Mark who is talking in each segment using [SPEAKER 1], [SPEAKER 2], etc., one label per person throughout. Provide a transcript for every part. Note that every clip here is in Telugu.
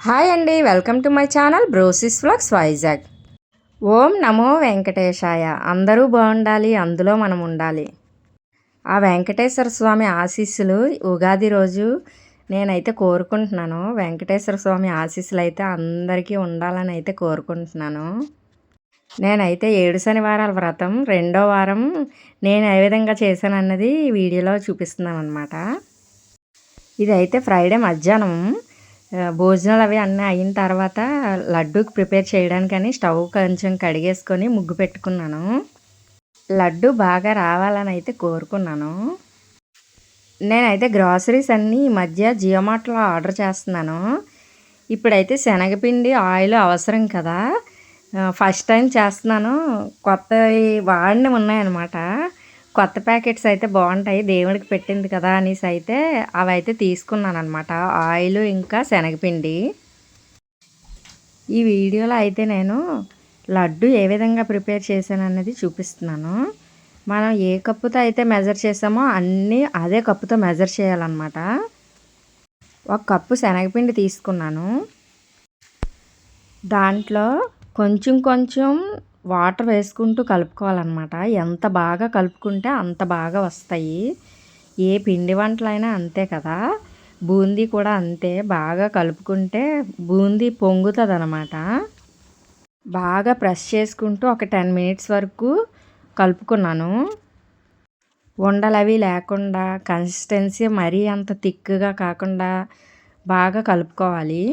[SPEAKER 1] హాయ్ అండి, welcome to my channel Brosis vlogs Vizag. ఓం నమో వెంకటేశాయ. అందరూ బాగుండాలి, అందులో మనం ఉండాలి. ఆ వెంకటేశ్వర స్వామి ఆశీస్సులు ఉగాది రోజు నేనైతే కోరుకుంటున్నాను. వెంకటేశ్వర స్వామి ఆశీస్సులు అయితే అందరికీ ఉండాలని అయితే కోరుకుంటున్నాను. నేనైతే 7 శనివారాల వ్రతం రెండో వారం నేను ఏ విధంగా చేశానన్నది వీడియోలో చూపిస్తున్నాను అనమాట. ఇదైతే ఫ్రైడే మధ్యాహ్నం భోజనాలు అవి అన్నీ అయిన తర్వాత లడ్డూకి ప్రిపేర్ చేయడానికని స్టవ్ కొంచెం కడిగేసుకొని ముగ్గు పెట్టుకున్నాను. లడ్డు బాగా రావాలని అయితే కోరుకున్నాను. నేనైతే గ్రాసరీస్ అన్నీ ఈ మధ్య జియోమార్ట్లో ఆర్డర్ చేస్తున్నాను. ఇప్పుడైతే శనగపిండి ఆయిల్ అవసరం కదా, ఫస్ట్ టైం చేస్తున్నాను. కొత్తవి వాడినవి ఉన్నాయన్నమాట. కొత్త ప్యాకెట్స్ అయితే బాగుంటాయి, దేవుడికి పెట్టింది కదా అనేసి అయితే అవి అయితే తీసుకున్నాను అనమాట. ఆయిల్ ఇంకా శనగపిండి. ఈ వీడియోలో అయితే నేను లడ్డు ఏ విధంగా ప్రిపేర్ చేశాను అన్నది చూపిస్తున్నాను. మనం ఏ కప్పుతో అయితే మెజర్ చేసామో అన్నీ అదే కప్పుతో మెజర్ చేయాలన్నమాట. 1 కప్పు శనగపిండి తీసుకున్నాను. దాంట్లో కొంచెం కొంచెం వాటర్ వేసుకుంటూ కలుపుకోవాలన్నమాట. ఎంత బాగా కలుపుకుంటే అంత బాగా వస్తాయి. ఏ పిండి వంటలైనా అంతే కదా, బూందీ కూడా అంతే. బాగా కలుపుకుంటే బూందీ పొంగుతుంది అన్నమాట. బాగా ప్రెస్ చేసుకుంటూ ఒక 10 మినిట్స్ వరకు కలుపుకున్నాను. ఉండలవి లేకుండా కన్సిస్టెన్సీ మరీ అంత థిక్గా కాకుండా బాగా కలుపుకోవాలి.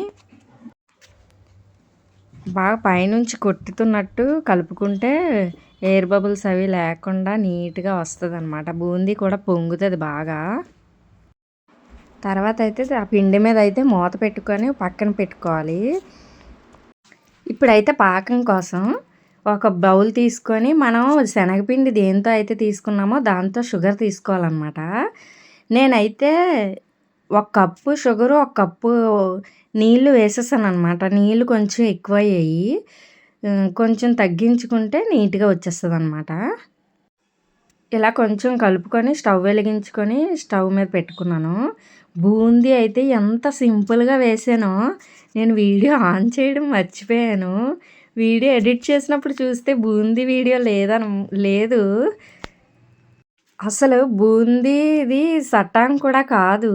[SPEAKER 1] బాగా పైనుంచి కొట్టుతున్నట్టు కలుపుకుంటే ఎయిర్ బబుల్స్ అవి లేకుండా నీట్గా వస్తుంది అనమాట. బూందీ కూడా పొంగుతుంది బాగా. తర్వాత అయితే ఆ పిండి మీద అయితే మూత పెట్టుకొని పక్కన పెట్టుకోవాలి. ఇప్పుడైతే పాకం కోసం ఒక బౌల్ తీసుకొని మనం శనగపిండి దేంతో అయితే తీసుకున్నామో దాంతో షుగర్ తీసుకోవాలన్నమాట. నేనైతే 1 కప్పు షుగరు 1 కప్పు నీళ్ళు వేసేసాను అనమాట. నీళ్ళు కొంచెం ఎక్కువ అయ్యాయి, కొంచెం తగ్గించుకుంటే నీట్గా వచ్చేస్తుంది అనమాట. ఇలా కొంచెం కలుపుకొని స్టవ్ వెలిగించుకొని స్టవ్ మీద పెట్టుకున్నాను. బూందీ అయితే ఎంత సింపుల్గా వేసానో నేను వీడియో ఆన్ చేయడం మర్చిపోయాను. వీడియో ఎడిట్ చేసినప్పుడు చూస్తే బూందీ వీడియో లేదు. అసలు బూందీది సటాన్ కూడా కాదు,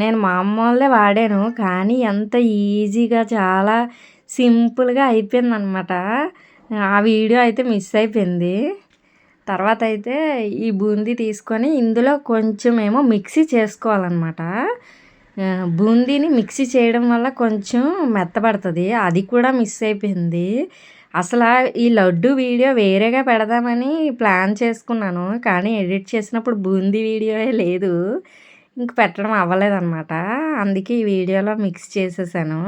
[SPEAKER 1] నేను మామూలుదే వాడాను. కానీ ఎంత ఈజీగా చాలా సింపుల్గా అయిపోయిందనమాట. ఆ వీడియో అయితే మిస్ అయిపోయింది. తర్వాత అయితే ఈ బూందీ తీసుకొని ఇందులో కొంచెం ఏమో మిక్సీ చేసుకోవాలన్నమాట. బూందీని మిక్సీ చేయడం వల్ల కొంచెం మెత్తబడుతుంది, అది కూడా మిస్ అయిపోయింది. అసలు ఈ లడ్డు వీడియో వేరేగా పెడదామని ప్లాన్ చేసుకున్నాను, కానీ ఎడిట్ చేసినప్పుడు బూందీ వీడియోయే లేదు, ఇంక పెట్టడం అవ్వలేదన్నమాట. అందుకే ఈ వీడియోలో మిక్స్ చేసేసాను.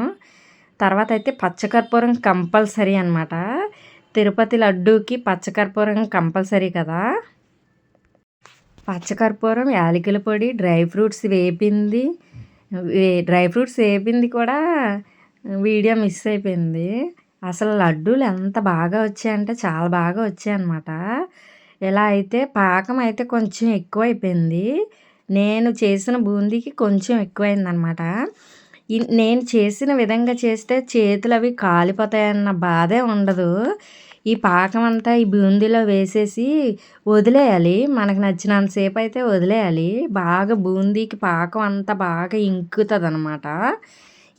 [SPEAKER 1] తర్వాత అయితే పచ్చకర్పూరం కంపల్సరీ అనమాట. తిరుపతి లడ్డూకి పచ్చకర్పూరం కంపల్సరీ కదా. పచ్చకర్పూరం, యాలకుల పొడి, డ్రై ఫ్రూట్స్ వేపింది కూడా వీడియో మిస్ అయిపోయింది. అసలు లడ్డూలు ఎంత బాగా వచ్చాయంటే చాలా బాగా వచ్చాయన్నమాట. ఇలా అయితే పాకం అయితే కొంచెం ఎక్కువ అయిపోయింది. నేను చేసిన బూందీకి కొంచెం ఎక్కువైందనమాట. నేను చేసిన విధంగా చేస్తే చేతులు అవి కాలిపోతాయన్న బాధే ఉండదు. ఈ పాకం అంతా ఈ బూందీలో వేసేసి వదిలేయాలి. మనకు నచ్చినంతసేపు అయితే వదిలేయాలి. బాగా బూందీకి పాకం అంతా బాగా ఇంకుతుంది అనమాట.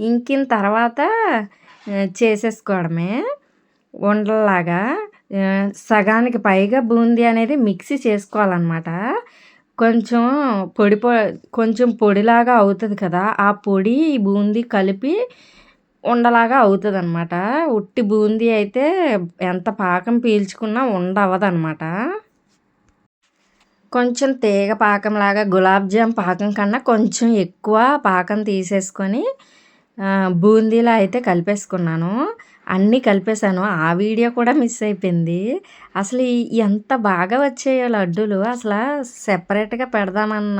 [SPEAKER 1] ఇంకిన తర్వాత చేసేసుకోవడమే ఉండల్లాగా. సగానికి పైగా బూందీ అనేది మిక్సీ చేసుకోవాలన్నమాట. కొంచెం కొంచెం పొడిలాగా అవుతుంది కదా, ఆ పొడి బూందీ కలిపి ఉండలాగా అవుతుంది అనమాట. ఉట్టి బూందీ అయితే ఎంత పాకం పీల్చుకున్నా ఉండవదనమాట. కొంచెం తీగ పాకంలాగా గులాబ్ జామ్ పాకం కన్నా కొంచెం ఎక్కువ పాకం తీసేసుకొని బూందీలో అయితే కలిపేసుకున్నాను. అన్నీ కలిపేసాను. ఆ వీడియో కూడా మిస్ అయిపోయింది. అసలు ఎంత బాగా వచ్చాయో లడ్డూలు, అసలు సెపరేట్గా పెడదామన్న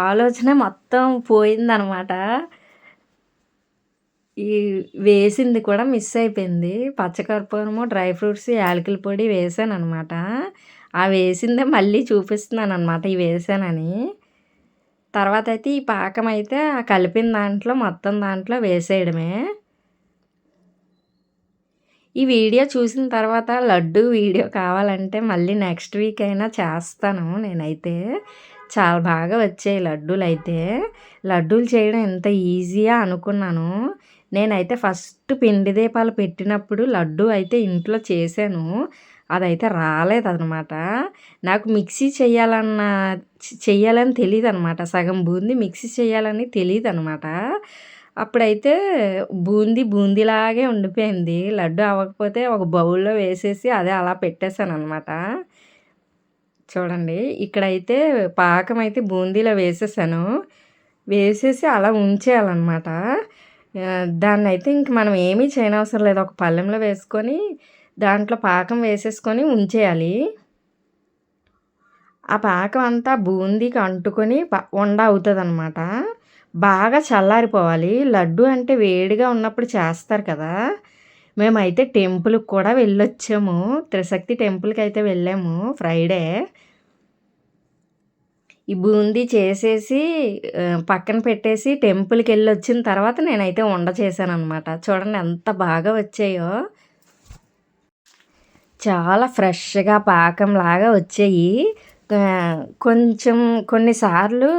[SPEAKER 1] ఆలోచన మొత్తం పోయిందనమాట. ఈ వేసింది కూడా మిస్ అయిపోయింది. పచ్చకర్పూరము, డ్రై ఫ్రూట్స్, యాలకుల పొడి వేసాను అనమాట. ఆ వేసిందే మళ్ళీ చూపిస్తున్నాను అనమాట, ఇవి వేసానని. తర్వాత అయితే ఈ పాకం అయితే కలిపిన దాంట్లో మొత్తం దాంట్లో వేసేయడమే. ఈ వీడియో చూసిన తర్వాత లడ్డు వీడియో కావాలంటే మళ్ళీ నెక్స్ట్ వీక్ అయినా చేస్తాను నేనైతే. చాలా బాగా వచ్చాయి లడ్డూలైతే. లడ్డూలు చేయడం ఎంత ఈజీయా అనుకున్నాను. నేనైతే ఫస్ట్ పిండి దీపాలు పెట్టినప్పుడు లడ్డూ అయితే ఇంట్లో చేశాను. అదైతే రాలేదనమాట. నాకు మిక్సీ చెయ్యాలని తెలీదనమాట. సగం బూందీ మిక్సీ చేయాలని తెలీదనమాట. అప్పుడైతే బూందీలాగే ఉండిపోయింది. లడ్డు అవ్వకపోతే ఒక బౌల్‌లో వేసేసి అదే అలా పెట్టేసాననమాట. చూడండి ఇక్కడైతే పాకం అయితే బూందీలో వేసేసాను. వేసేసి అలా ఉంచేయాలనమాట. దాన్నైతే ఇంక మనం ఏమీ చేయనవసరం లేదు. ఒక పళ్ళెంలో వేసుకొని దాంట్లో పాకం వేసేసుకొని ఉంచేయాలి. ఆ పాకం అంతా బూందీకి అంటుకొని ఉండ అవుతదనమాట. బాగా చల్లారిపోవాలి. లడ్డు అంటే వేడిగా ఉన్నప్పుడు చేస్తారు కదా! మేమైతే టెంపుల్‌కి కూడా వెళ్ళొచ్చాము. త్రిశక్తి టెంపుల్‌కైతే వెళ్ళాము ఫ్రైడే. ఈ బూందీ చేసేసి పక్కన పెట్టేసి టెంపుల్‌కెళ్ళొచ్చిన తర్వాత నేనైతే ఉండ చేశాననమాట. చూడండి ఎంత బాగా వచ్చాయో. చాలా ఫ్రెష్‌గా పాకంలాగా వచ్చాయి. కొంచెం కొన్నిసార్లు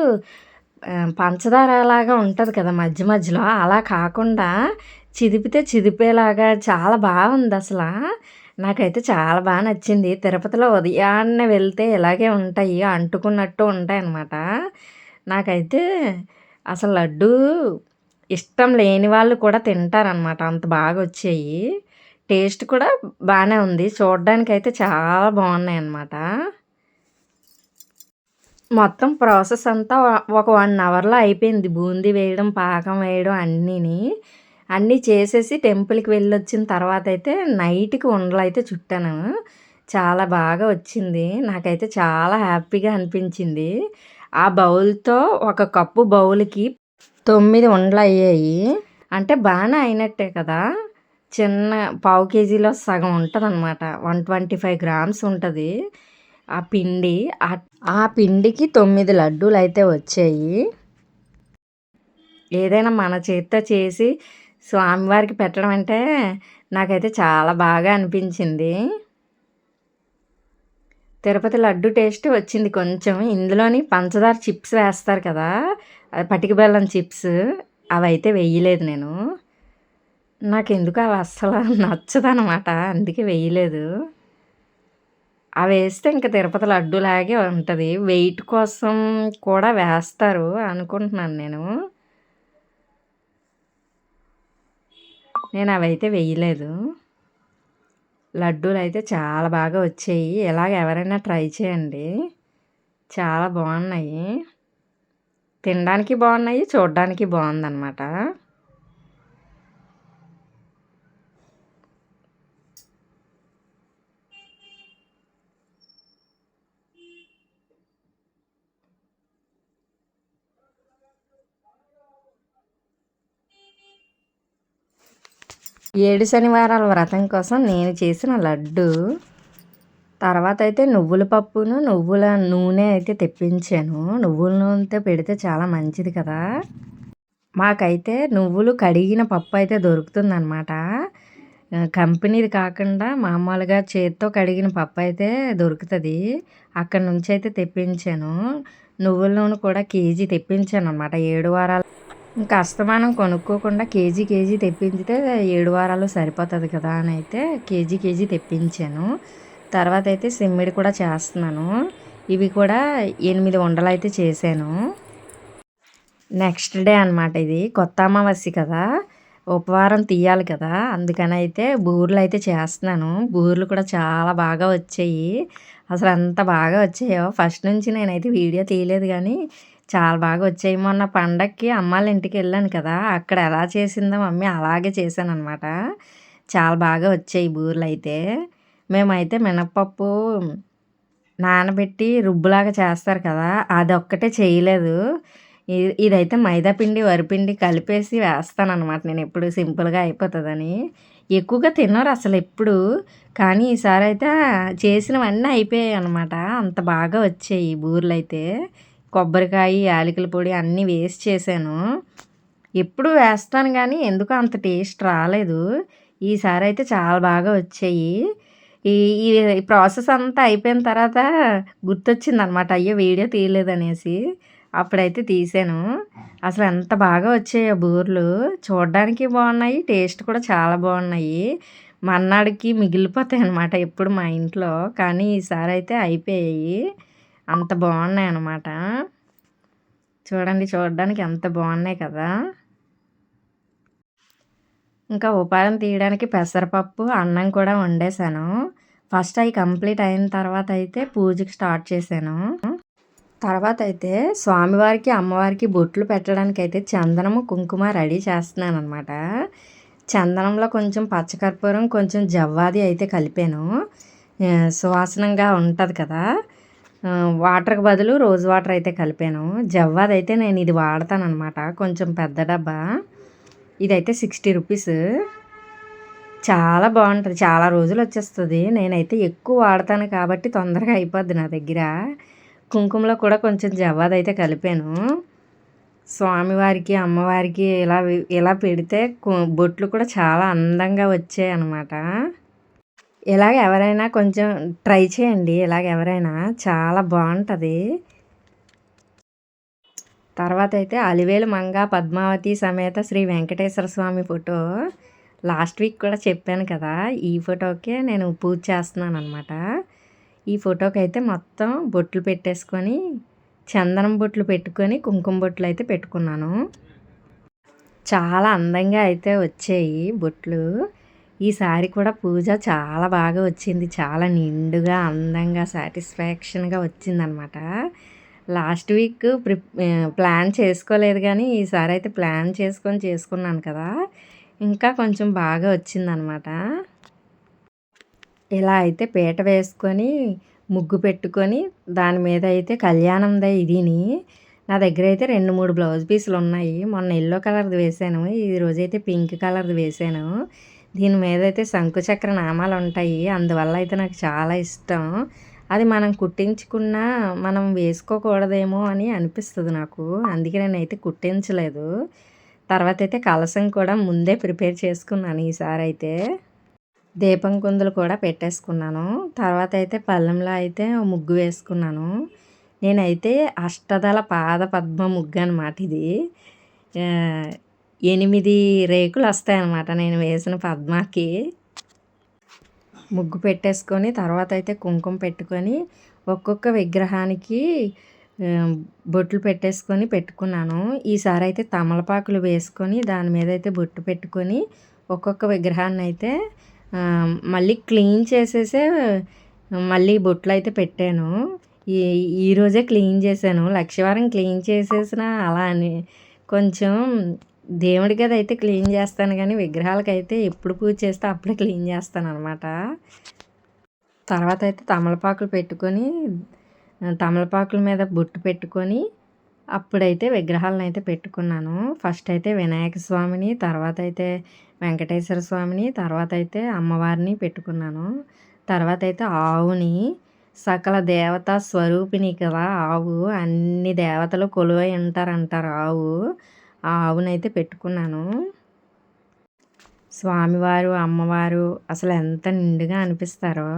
[SPEAKER 1] పంచదారలాగా ఉంటది కదా మధ్య మధ్యలో, అలా కాకుండా చిదిపితే చిదిపేలాగా చాలా బాగుందసల. నాకైతే చాలా నచ్చింది. తిరుపతిలో ఉదయాన్నే వెళ్తే ఇలాగే ఉంటాయి. అంటుకున్నట్టు ఉంటాయనమాట. నాకైతే అసలు లడ్డూ ఇష్టం లేని వాళ్ళు కూడా తింటారనమాట. అంత బాగొచ్చాయి. టేస్ట్ కూడా బానే ఉంది. చూడ్డానికైతే చాలా బాగున్నాయన్నమాట. మొత్తం ప్రాసెస్ అంతా ఒక 1 అవర్‌లో అయిపోయింది. బూందీ వేయడం, పాకం వేయడం అన్నీని. అన్నీ చేసేసి టెంపుల్‌కి వెళ్ళొచ్చిన తర్వాతయితే నైట్‌కి ఉండలైతే చుట్టాను. చాలా బాగా వచ్చింది. నాకైతే చాలా హ్యాపీగా అనిపించింది. ఆ బౌల్‌తో ఒక కప్పు బౌల్‌కి 9 ఉండలయ్యాయి. అంటే బానే అయినట్టే కదా! చిన్న పావు కేజీలో సగం ఉంటదనమాట. 125 గ్రామ్స్ ఉంటది ఆ పిండి. ఆ పిండికి 9 లడ్డూలైతే వచ్చాయి. ఏదైనా మన చేత్తో చేసి స్వామివారికి పెట్టడం అంటే నాకైతే చాలా బాగా అనిపించింది. తిరుపతి లడ్డు టేస్ట్ వచ్చింది కొంచెం. ఇందులోని పంచదార చిప్స్ వేస్తారు కదా! పటిక బెల్లం చిప్స్ అవైతే వెయ్యలేదు నేను. నాకెందుకో అవి అస్సలు నచ్చదనమాట. అందుకే వెయ్యలేదు. అవేస్తే ఇంక తిరుపతి లడ్డూలాగే ఉంటది. వెయిట్ కోసం కూడా వేస్తారు అనుకుంటున్నాను నేను. నేనవైతే వెయ్యలేదు. లడ్డూలైతే చాలా బాగా వచ్చాయి. ఇలాగ ఎవరైనా ట్రై చేయండి. చాలా బాగున్నాయి. తినడానికి బాగున్నాయి. చూడ్డానికి బాగుందనమాట. ఏడు శనివారాల వ్రతం కోసం నేను చేసిన లడ్డు. తర్వాత అయితే నువ్వుల పప్పును, నువ్వుల నూనె అయితే తెప్పించాను. నువ్వుల నూనెతో పెడితే చాలా మంచిది కదా! మాకైతే నువ్వులు కడిగిన పప్పు అయితే దొరుకుతుందనమాట. కంపెనీది కాకుండా మామూలుగా చేత్తో కడిగిన పప్పు అయితే దొరుకుతుంది. అక్కడి నుంచి అయితే తెప్పించాను. నువ్వుల నూనె కూడా కేజీ తెప్పించాననమాట. 7 వారాలు ఇంకా అస్తమానం కొనుక్కోకుండా కేజీ తెప్పించితే 7 వారాలు సరిపోతుంది కదా అని అయితే కేజీ తెప్పించాను. తర్వాత అయితే సిమ్మిడి కూడా చేస్తున్నాను. ఇవి కూడా 8 ఉండలైతే చేశాను. నెక్స్ట్ డే అనమాట ఇది. కొత్త అమావాస్య కదా! ఉపవారం తీయాలి కదా! అందుకని అయితే బూరెలు అయితే చేస్తున్నాను. బూరెలు కూడా చాలా బాగా వచ్చాయి. అసలు ఎంత బాగా వచ్చాయో ఫస్ట్ నుంచి నేనైతే వీడియో తీయలేదు కానీ చాలా బాగా వచ్చాయి. మొన్న పండక్కి అమ్మాళ్ళ ఇంటికి వెళ్ళాను కదా! అక్కడ ఎలా చేసిందో మమ్మీ అలాగే చేశాననమాట. చాలా బాగా వచ్చాయి బూరెలు అయితే. మేమైతే మినపప్పు నానబెట్టి రుబ్బులాగా చేస్తారు కదా! అదొక్కటే చేయలేదు. ఇదైతే మైదా పిండి, వరిపిండి కలిపేసి వేస్తాననమాట నేను ఎప్పుడు సింపుల్‌గా అయిపోతదని. ఎక్కువగా తినరు అసలెప్పుడు. కానీ ఈసారైతే చేసినవన్నీ అయిపోయాయనమాట. అంత బాగా వచ్చాయి బూరెలైతే. కొబ్బరికాయ, యాలకుల పొడి అన్నీ వేసి చేశాను. ఎప్పుడు వేస్తాను కానీ ఎందుకో అంత టేస్ట్ రాలేదు. ఈసారి అయితే చాలా బాగా వచ్చాయి. ఈ ఈ ప్రాసెస్ అంతా అయిపోయిన తర్వాత గుర్తొచ్చిందనమాట. అయ్యో! వీడియో తీయలేదనేసి. అప్పుడైతే తీశాను. అసలు ఎంత బాగా వచ్చాయో బూరెలు. చూడడానికి బాగున్నాయి. టేస్ట్ కూడా చాలా బాగున్నాయి. మర్నాడికి మిగిలిపోతాయన్నమాట ఎప్పుడు మా ఇంట్లో. కానీ ఈసారి అయితే అయిపోయాయి. అంత బాగున్నాయన్నమాట. చూడండి చూడడానికి ఎంత బాగున్నాయి కదా! ఇంకా ఉపాయం తీయడానికి పెసరపప్పు, అన్నం కూడా వండేశాను. ఫస్ట్ అవి కంప్లీట్ అయిన తర్వాత అయితే పూజకి స్టార్ట్ చేశాను. తర్వాత అయితే స్వామివారికి, అమ్మవారికి బొట్లు పెట్టడానికి అయితే చందనము, కుంకుమ రెడీ చేస్తున్నాను అనమాట. చందనంలో కొంచెం పచ్చకర్పూరం, కొంచెం జవ్వాది అయితే కలిపాను. సువాసనంగా ఉంటుంది కదా. వాటర్కి బదులు రోజ్ వాటర్ అయితే కలిపాను. జవ్వాది అయితే నేను ఇది వాడతాను అనమాట. కొంచెం పెద్ద డబ్బా. ఇదైతే 60 రూపీస్. చాలా బాగుంటుంది. చాలా రోజులు వచ్చేస్తుంది. నేనైతే ఎక్కువ వాడతాను కాబట్టి తొందరగా అయిపోద్ది నా దగ్గర. కుంకుమలో కూడా కొంచెం జవ్వాది అయితే కలిపాను. స్వామివారికి, అమ్మవారికి ఇలా పెడితే బొట్లు కూడా చాలా అందంగా వచ్చాయి అన్నమాట. ఇలాగ ఎవరైనా కొంచెం ట్రై చేయండి. ఇలాగ ఎవరైనా చాలా బాగుంటుంది. తర్వాత అయితే అలివేలు మంగ పద్మావతి సమేత శ్రీ వెంకటేశ్వర స్వామి ఫోటో లాస్ట్ వీక్ కూడా చెప్పాను కదా. ఈ ఫోటోకే నేను పూజ చేస్తున్నాను అనమాట. ఈ ఫోటోకి అయితే మొత్తం బొట్లు పెట్టేసుకొని చందనం బొట్లు పెట్టుకొని కుంకుమ బొట్లు అయితే పెట్టుకున్నాను. చాలా అందంగా అయితే వచ్చాయి బొట్లు. ఈసారి కూడా పూజ చాలా బాగా వచ్చింది. చాలా నిండుగా అందంగా సాటిస్ఫాక్షన్గా వచ్చిందనమాట. లాస్ట్ వీక్ ప్లాన్ చేసుకోలేదు కానీ ఈసారి అయితే ప్లాన్ చేసుకున్నాను కదా. ఇంకా కొంచెం బాగా వచ్చిందనమాట. ఇలా అయితే పీట వేసుకొని ముగ్గు పెట్టుకొని దాని మీద అయితే కళ్యాణందే ఇదిని. నా దగ్గర అయితే 2, 3 బ్లౌజ్ పీసులు ఉన్నాయి. మొన్న ఎల్లో కలర్ది వేసాను. ఈరోజైతే పింక్ కలర్ది వేసాను. దీని మీద అయితే శంకుచక్ర నామాలు ఉంటాయి. అందువల్ల అయితే నాకు చాలా ఇష్టం. అది మనం కుట్టించుకున్నా మనం వేసుకోకూడదేమో అని అనిపిస్తుంది నాకు. అందుకే నేనైతే కుట్టించలేదు. తర్వాత అయితే కలశం కూడా ముందే ప్రిపేర్ చేసుకున్నాను ఈసారి అయితే. దీపం కుందులు కూడా పెట్టేసుకున్నాను. తర్వాత అయితే పళ్ళెంలో అయితే ముగ్గు వేసుకున్నాను. నేనైతే అష్టదళ పాద పద్మ ముగ్గు అనమాట ఇది. 8 రేకులు వస్తాయన్నమాట నేను వేసిన పద్మకి. ముగ్గు పెట్టేసుకొని తర్వాత అయితే కుంకుమ పెట్టుకొని ఒక్కొక్క విగ్రహానికి బొట్లు పెట్టేసుకొని పెట్టుకున్నాను. ఈసారి అయితే తమలపాకులు వేసుకొని దాని మీద అయితే బొట్టు పెట్టుకొని ఒక్కొక్క విగ్రహాన్ని అయితే మళ్ళీ క్లీన్ చేసేసే మళ్ళీ బొట్లు అయితే పెట్టాను. ఈరోజే క్లీన్ చేశాను. లక్షవారం క్లీన్ చేసేసిన అలా అని కొంచెం దేవుడికి అది అయితే క్లీన్ చేస్తాను కానీ విగ్రహాలకైతే ఎప్పుడు పూజ చేస్తే అప్పుడే క్లీన్ చేస్తాను అనమాట. తర్వాత అయితే తమలపాకులు పెట్టుకొని తమలపాకుల మీద బొట్టు పెట్టుకొని అప్పుడైతే విగ్రహాలను అయితే పెట్టుకున్నాను. ఫస్ట్ అయితే వినాయక స్వామిని, తర్వాత అయితే వెంకటేశ్వర స్వామిని, తర్వాత అయితే అమ్మవారిని పెట్టుకున్నాను. తర్వాత అయితే ఆవుని, సకల దేవతా స్వరూపిణి కదా ఆవు. అన్ని దేవతలు కొలువై ఉంటారంటారు ఆవు. ఆ ఆవునైతే పెట్టుకున్నాను. స్వామివారు, అమ్మవారు అసలు ఎంత నిండుగా అనిపిస్తారో.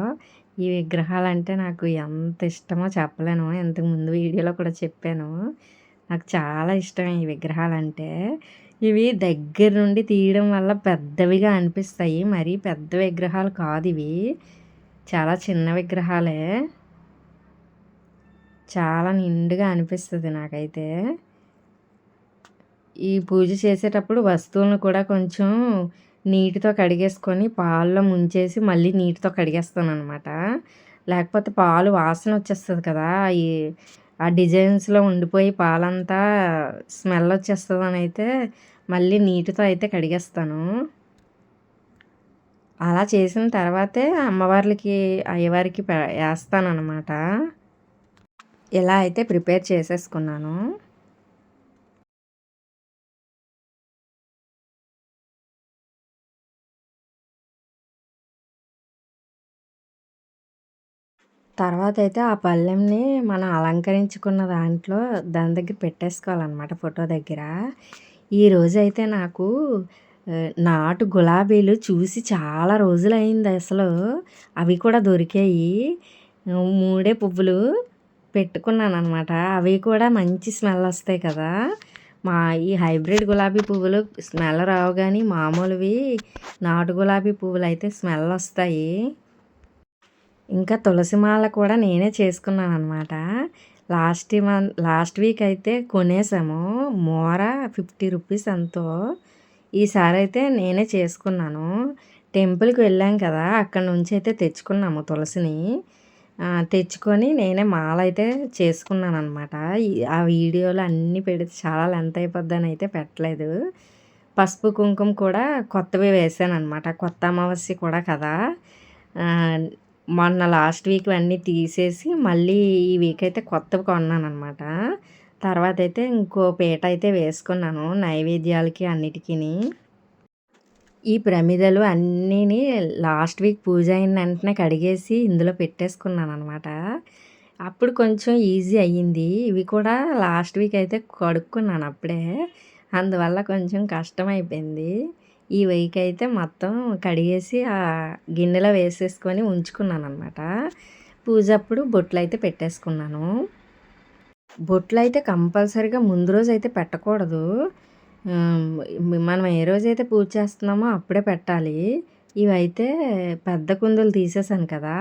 [SPEAKER 1] ఈ విగ్రహాలంటే నాకు ఎంత ఇష్టమో చెప్పలేను. ఇంతకుముందు వీడియోలో కూడా చెప్పాను. నాకు చాలా ఇష్టం ఈ విగ్రహాలంటే. ఇవి దగ్గర నుండి తీయడం వల్ల పెద్దవిగా అనిపిస్తాయి. మరీ పెద్ద విగ్రహాలు కాదు ఇవి. చాలా చిన్న విగ్రహాలే. చాలా నిండుగా అనిపిస్తుంది నాకైతే. ఈ పూజ చేసేటప్పుడు వస్తువులను కూడా కొంచెం నీటితో కడిగేసుకొని పాలలో ముంచేసి మళ్ళీ నీటితో కడిగేస్తాను అనమాట. లేకపోతే పాలు వాసన వచ్చేస్తుంది కదా. ఆ డిజైన్స్లో ఉండిపోయి పాలంతా స్మెల్ వచ్చేస్తుందని అయితే మళ్ళీ నీటితో అయితే కడిగేస్తాను. అలా చేసిన తర్వాతే అమ్మవార్లకి అయ్యవారికి వేస్తాను అనమాట. ఇలా అయితే ప్రిపేర్ చేసేసుకున్నాను. తర్వాత అయితే ఆ పళ్ళెంని మనం అలంకరించుకున్న దాంట్లో దాని దగ్గర పెట్టేసుకోవాలన్నమాట ఫోటో దగ్గర. ఈరోజైతే నాకు నాటు గులాబీలు చూసి చాలా రోజులయింది అసలు. అవి కూడా దొరికాయి. 3 పువ్వులు పెట్టుకున్నాననమాట. అవి కూడా మంచి స్మెల్ వస్తాయి కదా! ఈ హైబ్రిడ్ గులాబీ పువ్వులు స్మెల్ రావు గానీ, మామూలువి నాటు గులాబీ పువ్వులయితే స్మెల్ వస్తాయి. ఇంకా తులసి మాల కూడా నేనే చేసుకున్నాననమాట. లాస్ట్ వీక్ అయితే కొనేసాము. మోర 50 రూపీస్ ఎంతో. ఈసారైతే నేనే చేసుకున్నాను. టెంపుల్‌కి వెళ్ళాం కదా! అక్కడి నుంచి అయితే తెచ్చుకున్నాము తులసిని. తెచ్చుకొని నేనే మాల అయితే చేసుకున్నాననమాట. ఆ వీడియోలు అన్నీ పెడితే చాలా లెంత్ అయిపోద్దని అయితే పెట్టలేదు. పసుపు, కుంకుమ కూడా కొత్తవే వేశాననమాట. కొత్త అమావాస్య కూడా కదా! మొన్న లాస్ట్ వీక్ అన్నీ తీసేసి మళ్ళీ ఈ వీక్ అయితే కొత్తవి కొన్నాననమాట. తర్వాత అయితే ఇంకో పీట అయితే వేసుకున్నాను నైవేద్యాలకి అన్నిటికిని. ఈ ప్రమిదలు అన్నీని లాస్ట్ వీక్ పూజ అయిన వెంటనే కడిగేసి ఇందులో పెట్టేసుకున్నాననమాట. అప్పుడు కొంచెం ఈజీ అయ్యింది. ఇవి కూడా లాస్ట్ వీక్ అయితే కడుక్కున్నాను అప్పుడే. అందువల్ల కొంచెం కష్టమైపోయింది. ఈ వీక్ అయితే మొత్తం కడిగేసి ఆ గిన్నెలో వేసేసుకొని ఉంచుకున్నాననమాట. పూజప్పుడు బొట్లయితే పెట్టేసుకున్నాను. బొట్లయితే కంపల్సరీగా ముందు రోజైతే పెట్టకూడదు. మనం ఏ రోజైతే పూజ చేస్తున్నామో అప్పుడే పెట్టాలి. ఇవైతే పెద్ద కుందులు తీసేసాను కదా!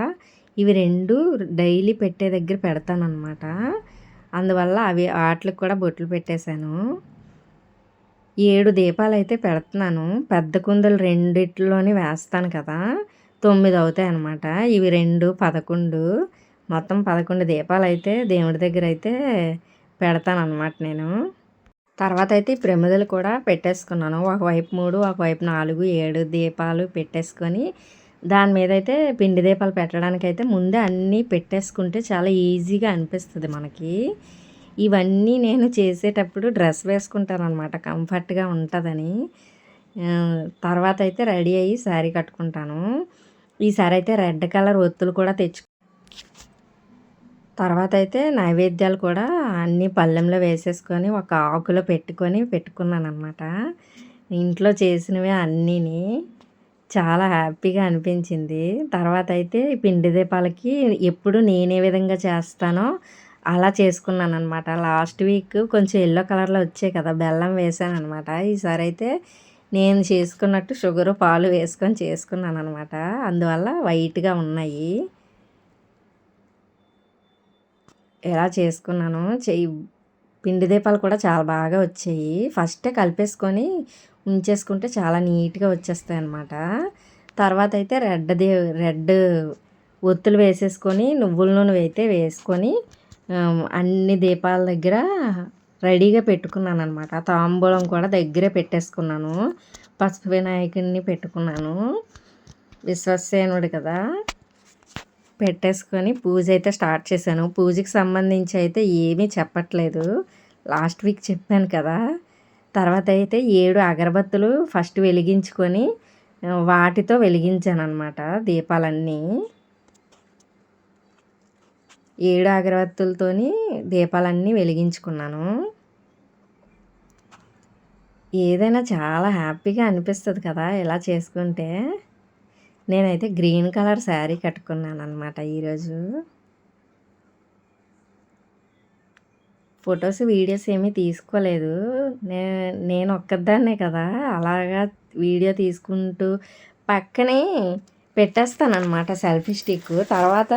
[SPEAKER 1] ఇవి 2 డైలీ పెట్టే దగ్గర పెడతాననమాట. అందువల్ల అవి ఆటిలకి కూడా బొట్లు పెట్టేశాను. 7 దీపాలైతే పెడుతున్నాను. పెద్ద కుందులు రెండిట్లోని వేస్తాను కదా! 9 అవుతాయన్నమాట. ఇవి 2, 11 మొత్తం 11 దీపాలైతే దేవుడి దగ్గరైతే పెడతాననమాట నేను. తర్వాత అయితే ఈ ప్రమిదలు కూడా పెట్టేసుకున్నాను. ఒకవైపు 3, ఒకవైపు 4, 7 దీపాలు పెట్టేసుకొని దాని మీద అయితే పిండి దీపాలు పెట్టడానికైతే ముందే అన్నీ పెట్టేసుకుంటే చాలా ఈజీగా అనిపిస్తుంది మనకి. ఇవన్నీ నేను చేసేటప్పుడు డ్రెస్ వేసుకుంటాననమాట కంఫర్ట్‌గా ఉంటదని. తర్వాత అయితే రెడీ అయ్యి శారీ కట్టుకుంటాను. ఈసారి అయితే రెడ్ కలర్ ఒత్తులు కూడా తర్వాత అయితే నైవేద్యాలు కూడా అన్నీ పళ్ళెంలో వేసేసుకొని ఒక ఆకులో పెట్టుకున్నాననమాట. ఇంట్లో చేసినవే అన్నీని. చాలా హ్యాపీగా అనిపించింది. తర్వాత అయితే పిండి దీపాలకి ఎప్పుడు నేనే విధంగా చేస్తానో అలా చేసుకున్నాననమాట. లాస్ట్ వీక్ కొంచెం యెల్లో కలర్‌లో వచ్చాయి కదా! బెల్లం వేశాననమాట. ఈసారి అయితే నేను చేసుకున్నట్టు షుగరు, పాలు వేసుకొని చేసుకున్నాననమాట. అందువల్ల వైట్‌గా ఉన్నాయి. ఎలా చేసుకున్నాను. పిండి దీపాలు కూడా చాలా బాగా వచ్చాయి. ఫస్టే కలిపేసుకొని ఉంచేసుకుంటే చాలా నీట్‌గా వచ్చేస్తాయన్నమాట. తర్వాత అయితే రెడ్ ఒత్తులు వేసేసుకొని నువ్వుల నూనె అయితే వేసుకొని అన్ని దీపాల దగ్గర రెడీగా పెట్టుకున్నానన్నమాట. తాంబూలం కూడా దగ్గరే పెట్టేసుకున్నాను. పసుపు వినాయకుడిని పెట్టుకున్నాను. విశ్వక్సేనుడు కదా! పెట్టేసుకొని పూజ అయితే స్టార్ట్ చేశాను. పూజకి సంబంధించి అయితే ఏమీ చెప్పట్లేదు. లాస్ట్ వీక్ చెప్పాను కదా! తర్వాత అయితే 7 అగరబత్తులు ఫస్ట్ వెలిగించుకొని వాటితో వెలిగించాననమాట దీపాలన్నీ. 7 అగరబత్తులతోని దీపాలన్నీ వెలిగించుకున్నాను. ఏదైనా చాలా హ్యాపీగా అనిపిస్తుంది కదా ఇలా చేసుకుంటే. నేనైతే గ్రీన్ కలర్ శారీ కట్టుకున్నాననమాట ఈరోజు. ఫొటోస్, వీడియోస్ ఏమీ తీసుకోలేదు. నేను ఒక్కదాన్నే కదా! అలాగా వీడియో తీసుకుంటూ పక్కనే పెట్టేస్తాననమాట సెల్ఫీ స్టిక్. తర్వాత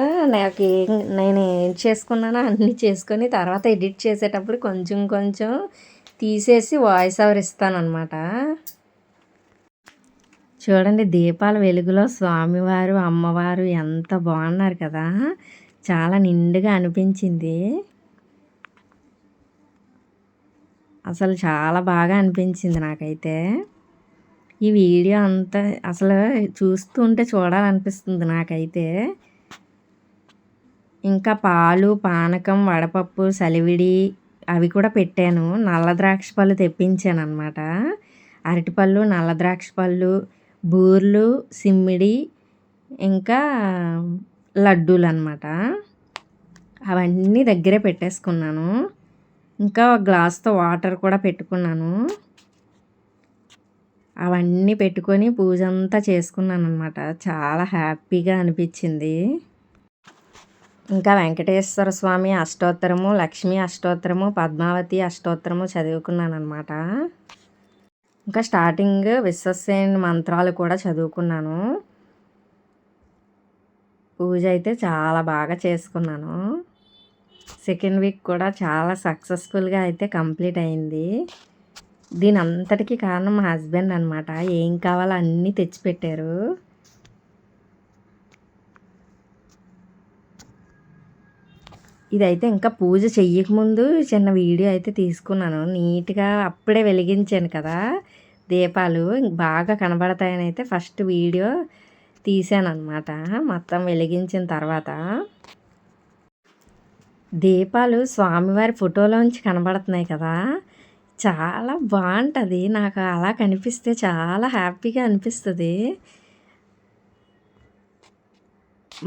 [SPEAKER 1] నేను ఏం చేసుకున్నానో అన్నీ చేసుకొని తర్వాత ఎడిట్ చేసేటప్పుడు కొంచెం కొంచెం తీసేసి వాయిస్ ఓవర్ ఇస్తాననమాట. చూడండి దీపాల వెలుగులో స్వామివారు, అమ్మవారు ఎంత బాగున్నారు కదా! చాలా నిండుగా అనిపించింది. అసలు చాలా బాగా అనిపించింది నాకైతే. ఈ వీడియో అంతా అసలు చూస్తుంటే చూడాలనిపిస్తుంది నాకైతే. ఇంకా పాలు, పానకం, వడపప్పు, సలివిడి అవి కూడా పెట్టాను. నల్ల ద్రాక్ష పళ్ళు తెప్పించాననమాట. అరటిపళ్ళు, నల్ల ద్రాక్ష పళ్ళు, బూర్లు, సిమ్మిడి ఇంకా లడ్డూలు అనమాట. అవన్నీ దగ్గరే పెట్టేసుకున్నాను. ఇంకా ఒక గ్లాస్తో వాటర్ కూడా పెట్టుకున్నాను. అవన్నీ పెట్టుకొని పూజ అంతా చేసుకున్నాను అనమాట. చాలా హ్యాపీగా అనిపించింది. ఇంకా వెంకటేశ్వర స్వామి అష్టోత్తరము, లక్ష్మీ అష్టోత్తరము, పద్మావతి అష్టోత్తరము చదువుకున్నాను అనమాట. ఇంకా స్టార్టింగ్ విశ్వసేన మంత్రాలు కూడా చదువుకున్నాను. పూజ అయితే చాలా బాగా చేసుకున్నాను. సెకండ్ వీక్ కూడా చాలా సక్సెస్ఫుల్గా అయితే కంప్లీట్ అయింది. దీని అంతటికీ కారణం మా హస్బెండ్ అనమాట. ఏం కావాలో అన్నీ తెచ్చిపెట్టారు. ఇదైతే ఇంకా పూజ చెయ్యకముందు చిన్న వీడియో అయితే తీసుకున్నాను. నీట్గా అప్పుడే వెలిగించాను కదా దీపాలు, బాగా కనబడతాయని అయితే ఫస్ట్ వీడియో తీసాను అనమాట. మొత్తం వెలిగించిన తర్వాత దీపాలు స్వామివారి ఫోటోలోంచి కనబడుతున్నాయి కదా, చాలా బాగుంటుంది. నాకు అలా కనిపిస్తే చాలా హ్యాపీగా అనిపిస్తుంది.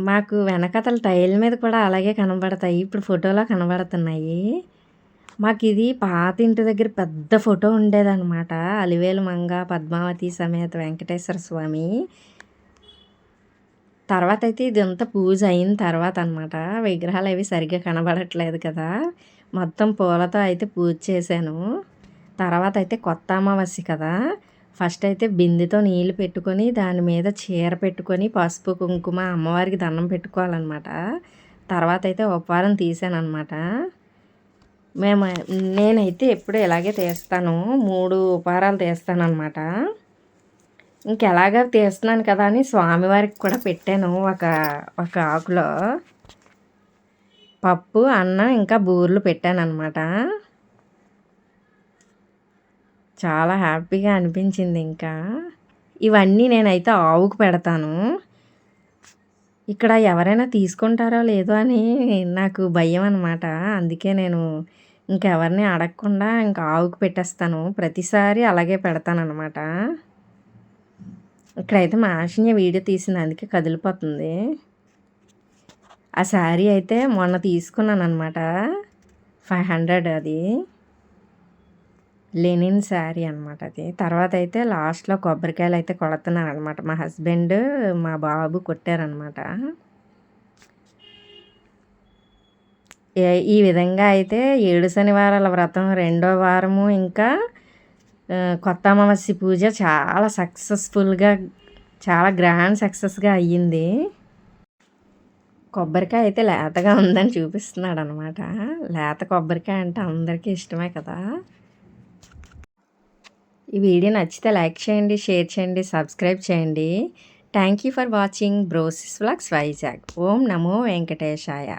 [SPEAKER 1] మాకు వెనకతల టైల్ మీద కూడా అలాగే కనబడతాయి. ఇప్పుడు ఫోటోలో కనబడుతున్నాయి. మాకు ఇది పాత ఇంటి దగ్గర పెద్ద ఫోటో ఉండేదన్నమాట. అలివేలు మంగ పద్మావతి సమేత వెంకటేశ్వర స్వామి. తర్వాత అయితే ఇదంతా పూజ అయిన తర్వాత అనమాట. విగ్రహాలు అవి సరిగ్గా కనబడట్లేదు కదా, మొత్తం పూలతో అయితే పూజ చేశాను. తర్వాత అయితే కొత్త అమావాస్య కదా, ఫస్ట్ అయితే బిందెతో నీళ్ళు పెట్టుకొని దాని మీద చీర పెట్టుకొని పసుపు కుంకుమ అమ్మవారికి దండం పెట్టుకోవాలన్నమాట. తర్వాత అయితే ఉపవారం తీసాను అనమాట. నేనైతే ఎప్పుడు ఇలాగే తీస్తాను, 3 ఉపవారాలు తీస్తాను అనమాట. ఇంకెలాగా తీస్తున్నాను కదా అని స్వామివారికి కూడా పెట్టాను. ఒక ఆకులో పప్పు అన్నం ఇంకా బూర్లు పెట్టాను అనమాట. చాలా హ్యాపీగా అనిపించింది. ఇంకా ఇవన్నీ నేనైతే ఆవుకు పెడతాను. ఇక్కడ ఎవరైనా తీసుకుంటారో లేదో అని నాకు భయం అనమాట. అందుకే నేను ఇంకెవరిని అడగకుండా ఇంకా ఆవుకు పెట్టేస్తాను. ప్రతిసారి అలాగే పెడతాను అనమాట. ఇక్కడైతే మా ఆశిన్య వీడియో తీసింది, అందుకే కదిలిపోతుంది. ఆ శారీ అయితే మొన్న తీసుకున్నాను అనమాట. 500 అది లెనిన్ శారీ అనమాట అది. తర్వాత అయితే లాస్ట్లో కొబ్బరికాయలు అయితే కొడుతున్నాను అనమాట. మా హస్బెండ్ మా బాబు కొట్టారనమాట. ఈ విధంగా అయితే 7 శనివారాల వ్రతం 2వ వారము ఇంకా కొత్త అమావాస్య పూజ చాలా సక్సెస్ఫుల్గా, చాలా గ్రాండ్ సక్సెస్గా అయ్యింది. కొబ్బరికాయ అయితే లేతగా ఉందని చూపిస్తున్నాడు అనమాట. లేత కొబ్బరికాయ అంటే అందరికీ ఇష్టమే కదా. ఈ వీడియో నచ్చితే లైక్ చేయండి, షేర్ చేయండి, సబ్స్క్రైబ్ చేయండి. Thank you for watching Brosis vlogs Vizag. ఓం నమో వెంకటేశాయ.